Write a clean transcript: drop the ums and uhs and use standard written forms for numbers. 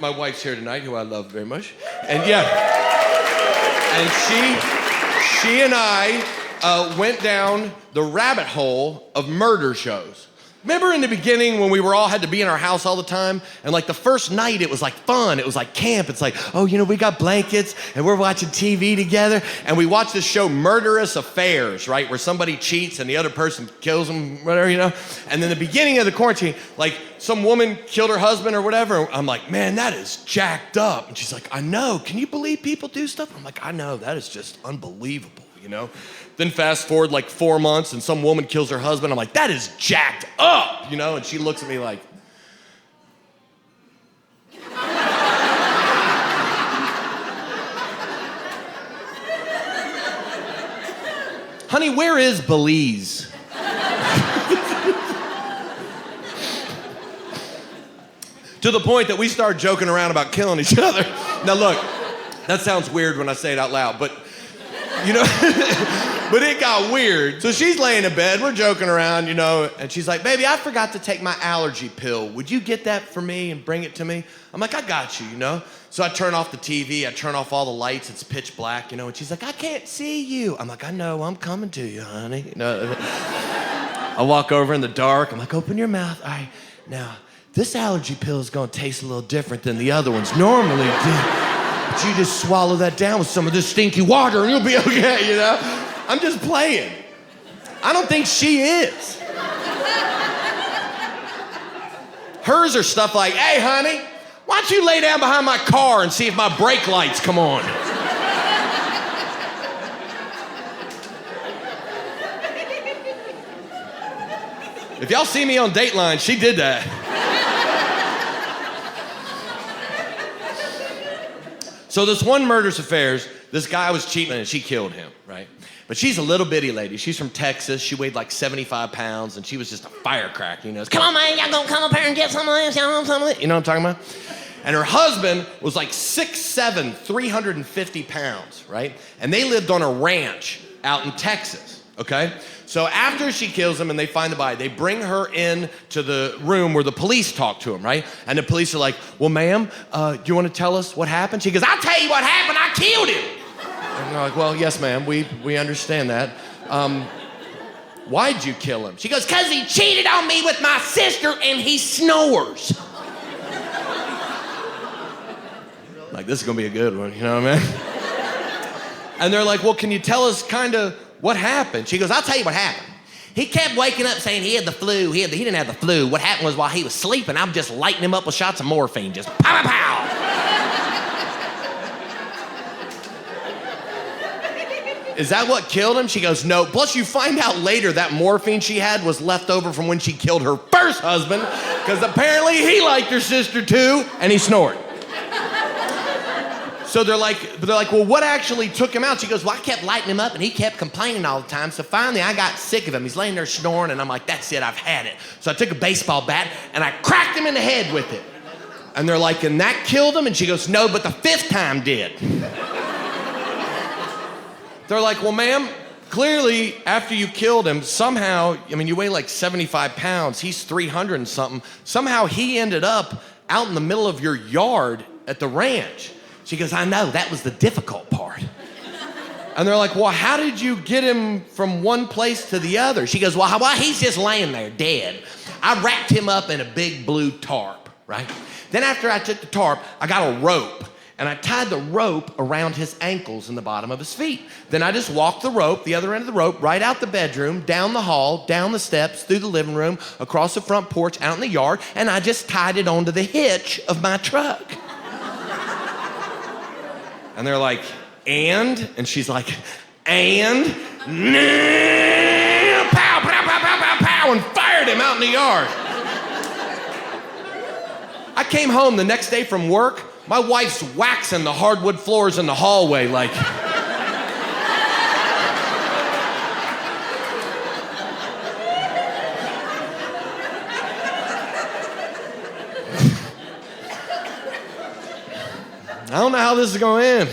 My wife's here tonight, who I love very much. And yeah, and she and I went down the rabbit hole of murder shows. Remember in the beginning when we were all had to be in our house all the time? And like the first night, it was like fun. It was like camp. It's like, oh, you know, we got blankets and we're watching TV together. And we watched this show, Murderous Affairs, right? Where somebody cheats and the other person kills them, whatever, you know? And then the beginning of the quarantine, like some woman killed her husband or whatever. I'm like, man, that is jacked up. And she's like, I know. Can you believe people do stuff? I'm like, I know. That is just unbelievable, you know? Then fast forward like 4 months and some woman kills her husband. I'm like, that is jacked up, you know? And she looks at me like, honey, where is Belize? To the point that we start joking around about killing each other. Now look, that sounds weird when I say it out loud, but you know, but it got weird. So she's laying in bed, we're joking around, you know, and she's like, baby, I forgot to take my allergy pill. Would you get that for me and bring it to me? I'm like, I got you, you know? So I turn off the TV, I turn off all the lights, it's pitch black, you know, and she's like, I can't see you. I'm like, I know, I'm coming to you, honey. You know, I walk over in the dark, I'm like, open your mouth. All right, now, this allergy pill is gonna taste a little different than the other ones normally do. But you just swallow that down with some of this stinky water and you'll be okay, you know? I'm just playing. I don't think she is. Hers are stuff like, hey, honey, why don't you lay down behind my car and see if my brake lights come on? If y'all see me on Dateline, she did that. So this one Murderous Affairs, this guy was cheating and she killed him, right? But she's a little bitty lady. She's from Texas. She weighed like 75 pounds and she was just a firecracker, you know? Come on, man, y'all gonna come up here and get some of this, some of this. You know what I'm talking about? And her husband was like 6'7", 350 pounds, right? And they lived on a ranch out in Texas, okay? So after she kills him and they find the body, they bring her in to the room where the police talk to him, right? And the police are like, well, ma'am, do you want to tell us what happened? She goes, I'll tell you what happened, I killed him. And they're like, well, yes, ma'am, we understand that. Why'd you kill him? She goes, because he cheated on me with my sister and he snores. Like, this is gonna be a good one, you know what I mean? And they're like, well, can you tell us kind of what happened? She goes, I'll tell you what happened. He kept waking up saying he had the flu. He didn't have the flu. What happened was while he was sleeping, I'm just lighting him up with shots of morphine, just pow, pow, pow. Is that what killed him? She goes, no. Plus you find out later that morphine she had was left over from when she killed her first husband, because apparently he liked her sister too, and he snored. So they're like, well, what actually took him out? She goes, well, I kept lighting him up and he kept complaining all the time. So finally I got sick of him. He's laying there snoring and I'm like, that's it, I've had it. So I took a baseball bat and I cracked him in the head with it. And they're like, and that killed him? And she goes, no, but the fifth time did. They're like, well, ma'am, clearly after you killed him, somehow, I mean, you weigh like 75 pounds, he's 300 and something. Somehow he ended up out in the middle of your yard at the ranch. She goes, I know, that was the difficult part. And they're like, well, how did you get him from one place to the other? She goes, well, he's just laying there dead. I wrapped him up in a big blue tarp, right? Then after I took the tarp, I got a rope and I tied the rope around his ankles and the bottom of his feet. Then I just walked the rope, the other end of the rope, right out the bedroom, down the hall, down the steps, through the living room, across the front porch, out in the yard, and I just tied it onto the hitch of my truck. And they're like, and? And she's like, and? Pow, pow, pow, pow, pow, pow, and fired him out in the yard. I came home the next day from work. My wife's waxing the hardwood floors in the hallway like... I don't know how this is gonna end.